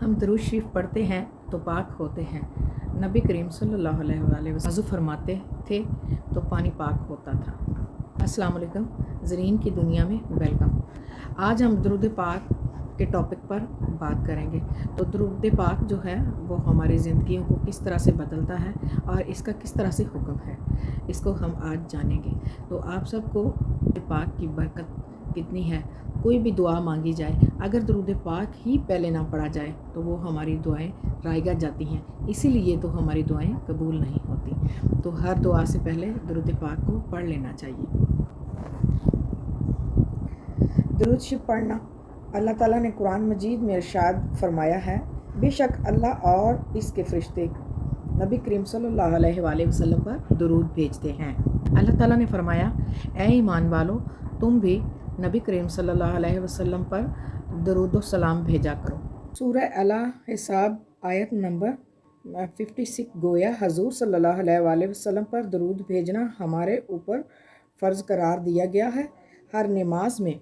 हम दरूद शरीफ पढ़ते हैं तो पाक होते हैं। नबी करीम सल्लल्लाहु अलैहि वसल्लम वज़ू फरमाते थे तो पानी पाक होता था। अस्सलाम वालेकुम, ज़रीन की दुनिया में वेलकम। आज हम दरूद पाक के टॉपिक पर बात करेंगे। तो दरूद पाक जो है वो हमारी ज़िंदगियों को किस तरह से बदलता है और इसका किस तरह से हुक्म है, इसको हम आज जानेंगे। तो आप सबको दरूद पाक की बरकत कितनी है। कोई भी दुआ मांगी जाए, अगर दरूद पाक ही पहले ना पढ़ा जाए तो वो हमारी दुआएं रायगा जाती हैं, इसीलिए तो हमारी दुआएं कबूल नहीं होती। तो हर दुआ से पहले दरूद पाक को पढ़ लेना चाहिए। दरूद शरीफ पढ़ना, अल्लाह ताला ने कुरान मजीद में इरशाद फरमाया है, बेशक अल्लाह और इसके फरिश्ते नबी करीम सल्लल्लाहु अलैहि वसल्लम पर दरूद भेजते हैं। अल्लाह ताला ने फरमाया, ऐ ईमान वालो, तुम भी नबी करीम सल्लल्लाहु अलैहि वसल्लम पर दरूद व सलाम भेजा करो। सूरह अल हिसाब आयत नंबर 56 गोया हजूर सल्लल्लाहु अलैहि वसल्लम पर दरूद भेजना हमारे ऊपर फ़र्ज़ करार दिया गया है। हर नमाज में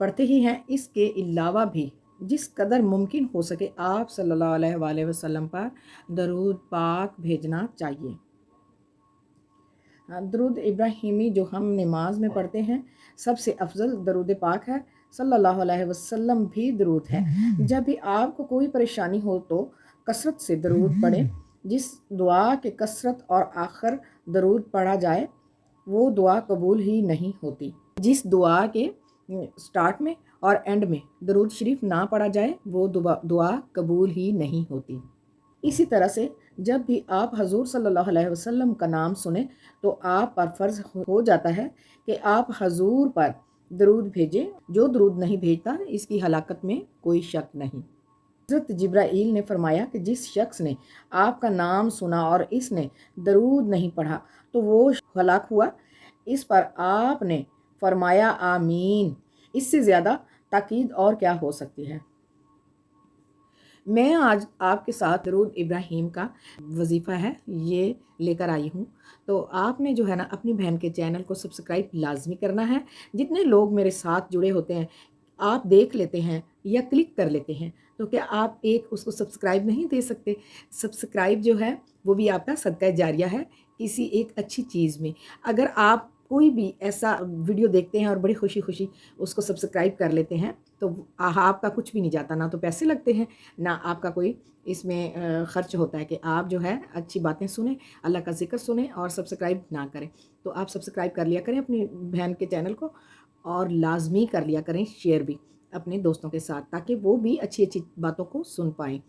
पढ़ते ही हैं। इसके अलावा भी जिस कदर मुमकिन हो सके आप सल्लल्लाहु अलैहि वसल्लम पर दरूद पाक भेजना चाहिए। दरूद इब्राहिमी जो हम नमाज में पढ़ते हैं, सबसे अफजल दरूद पाक है। सल्लल्लाहु अलैहि वसल्लम भी दरूद है। जब भी आपको कोई परेशानी हो तो कसरत से दरूद पढ़ें। जिस दुआ के कसरत और आखिर दरूद पढ़ा जाए वो दुआ कबूल ही नहीं होती। जिस दुआ के स्टार्ट में और एंड में दरूद शरीफ ना पढ़ा जाए वो दुआ कबूल ही नहीं होती। इसी तरह से जब भी आप हजूर सल्लल्लाहु अलैहि वसल्लम का नाम सुने तो आप पर फ़र्ज़ हो जाता है कि आप हजूर पर दरूद भेजें। जो दरूद नहीं भेजता इसकी हलाकत में कोई शक नहीं। हज़रत जिब्राईल ने फरमाया कि जिस शख्स ने आपका नाम सुना और इसने दरूद नहीं पढ़ा तो वो हलाक हुआ। इस पर आपने फरमाया आमीन। इससे ज़्यादा ताकीद और क्या हो सकती है। मैं आज आपके साथ दरूद इब्राहिम का वजीफ़ा है ये लेकर आई हूँ। तो आपने जो है ना अपनी बहन के चैनल को सब्सक्राइब लाजमी करना है। जितने लोग मेरे साथ जुड़े होते हैं आप देख लेते हैं या क्लिक कर लेते हैं, तो क्या आप एक उसको सब्सक्राइब नहीं दे सकते। सब्सक्राइब जो है वो भी आपका सदका जारिया है किसी एक अच्छी चीज़ में। अगर आप कोई भी ऐसा वीडियो देखते हैं और बड़ी खुशी खुशी उसको सब्सक्राइब कर लेते हैं तो आपका कुछ भी नहीं जाता, ना तो पैसे लगते हैं ना आपका कोई इसमें ख़र्च होता है कि आप जो है अच्छी बातें सुने, अल्लाह का जिक्र सुने और सब्सक्राइब ना करें। तो आप सब्सक्राइब कर लिया करें अपनी बहन के चैनल को और लाजमी कर लिया करें शेयर भी अपने दोस्तों के साथ, ताकि वो भी अच्छी अच्छी बातों को सुन पाएँ।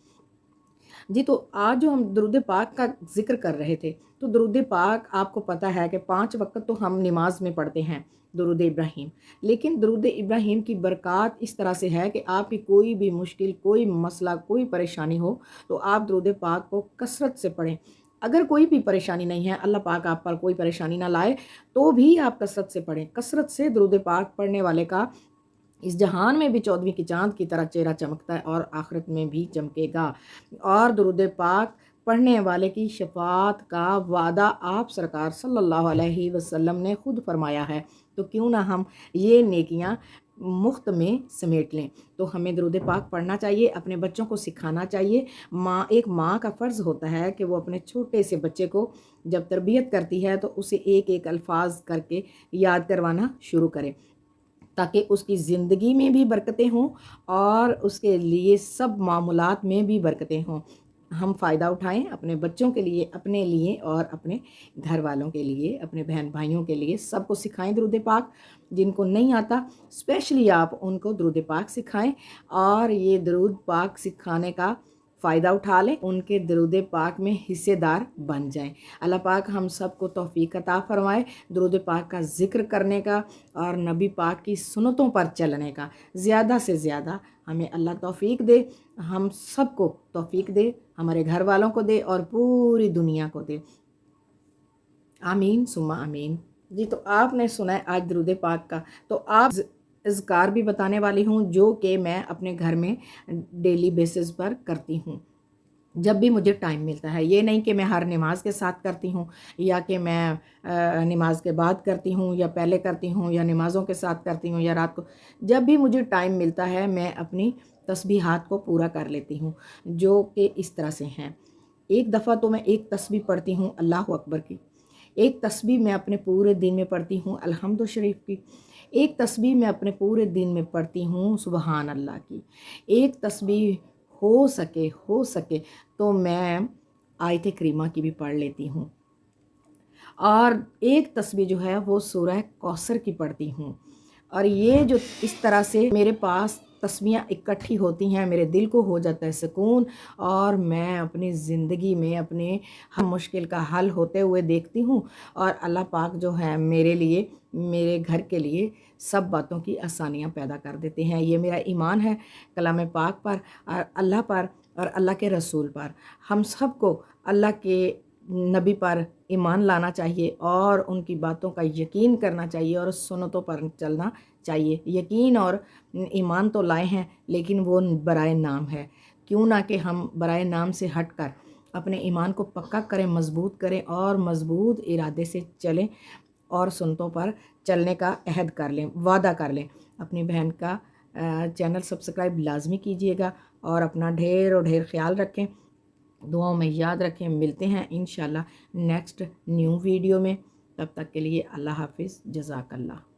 जी, तो आज जो हम दरूद पाक का जिक्र कर रहे थे, तो दरूद पाक आपको पता है कि 5 वक्त तो हम नमाज में पढ़ते हैं दरूद इब्राहिम। लेकिन दरूद इब्राहिम की बरक़ात इस तरह से है कि आपकी कोई भी मुश्किल, कोई मसला, कोई परेशानी हो तो आप दरूद पाक को कसरत से पढ़ें। अगर कोई भी परेशानी नहीं है, अल्लाह पाक आप पर कोई परेशानी ना लाए, तो भी आप कसरत से पढ़ें। कसरत से दरूद पाक पढ़ने वाले का इस जहान में भी 14वीं की चाँद की तरह चेहरा चमकता है और आखिरत में भी चमकेगा। और दरूद पाक पढ़ने वाले की शफाअत का वादा आप सरकार सल्लल्लाहु अलैहि वसल्लम ने खुद फरमाया है। तो क्यों ना हम ये नेकियां मुफ्त में समेट लें। तो हमें दरूद पाक पढ़ना चाहिए, अपने बच्चों को सिखाना चाहिए। एक माँ का फ़र्ज़ होता है कि वो अपने छोटे से बच्चे को जब तरबियत करती है तो उसे एक एक अल्फाज करके याद करवाना शुरू करे, ताकि उसकी ज़िंदगी में भी बरकतें हों और उसके लिए सब मामूलात में भी बरकतें हों। हम फ़ायदा उठाएं अपने बच्चों के लिए, अपने लिए और अपने घर वालों के लिए, अपने बहन भाइयों के लिए। सबको सिखाएं दरूद पाक। जिनको नहीं आता स्पेशली आप उनको दरूद पाक सिखाएं और ये दरूद पाक सिखाने का फ़ायदा उठा लें, उनके दरूद पाक में हिस्सेदार बन जाएं। अल्लाह पाक हम सबको तौफीक अता फरमाए दरूद पाक का ज़िक्र करने का और नबी पाक की सुन्नतों पर चलने का। ज़्यादा से ज़्यादा हमें अल्लाह तौफीक दे, हम सबको तौफीक दे, हमारे घर वालों को दे और पूरी दुनिया को दे। आमीन सुम्मा आमीन। जी, तो आपने सुना है आज दरूद पाक का, तो आप अज़कार भी बताने वाली हूँ जो कि मैं अपने घर में डेली बेसिस पर करती हूँ। جب بھی مجھے ٹائم ملتا ہے، یہ نہیں کہ میں ہر نماز کے ساتھ کرتی ہوں، یا کہ میں نماز کے بعد کرتی ہوں، یا پہلے کرتی ہوں، یا نمازوں کے ساتھ کرتی ہوں، یا رات کو، جب بھی مجھے ٹائم ملتا ہے میں اپنی تسبیحات کو پورا کر لیتی ہوں، جو کہ اس طرح سے ہیں۔ ایک دفعہ تو میں ایک تسبیح پڑھتی ہوں اللہ اکبر کی، ایک تسبیح میں اپنے پورے دن میں پڑھتی ہوں الحمد شریف کی، ایک تسبیح میں اپنے پورے دن میں پڑھتی ہوں سبحان اللہ کی، ایک تسبیح ہو سکے تو میں آیت کریمہ کی بھی پڑھ لیتی ہوں، اور ایک تسبیح جو ہے وہ سورہ کوثر کی پڑھتی ہوں۔ اور یہ جو اس طرح سے میرے پاس تسبیحاں اکٹھی ہوتی ہیں، میرے دل کو ہو جاتا ہے سکون، اور میں اپنی زندگی میں اپنے ہر مشکل کا حل ہوتے ہوئے دیکھتی ہوں، اور اللہ پاک جو ہے میرے لیے، میرے گھر کے لیے سب باتوں کی آسانیاں پیدا کر دیتے ہیں۔ یہ میرا ایمان ہے کلام پاک پر، اور اللہ پر، اور اللہ کے رسول پر۔ ہم سب کو اللہ کے نبی پر ایمان لانا چاہیے، اور ان کی باتوں کا یقین کرنا چاہیے، اور سنتوں پر چلنا چاہیے۔ یقین اور ایمان تو لائے ہیں، لیکن وہ برائے نام ہے۔ کیوں نہ کہ ہم برائے نام سے ہٹ کر اپنے ایمان کو پکا کریں، مضبوط کریں، اور مضبوط ارادے سے چلیں، اور سنتوں پر چلنے کا عہد کر لیں، وعدہ کر لیں۔ اپنی بہن کا چینل سبسکرائب لازمی کیجیے گا، اور اپنا ڈھیر و ڈھیر خیال رکھیں، دعاؤں میں یاد رکھیں۔ ملتے ہیں انشاءاللہ نیکسٹ نیو ویڈیو میں، تب تک کے لیے اللہ حافظ، جزاک اللہ۔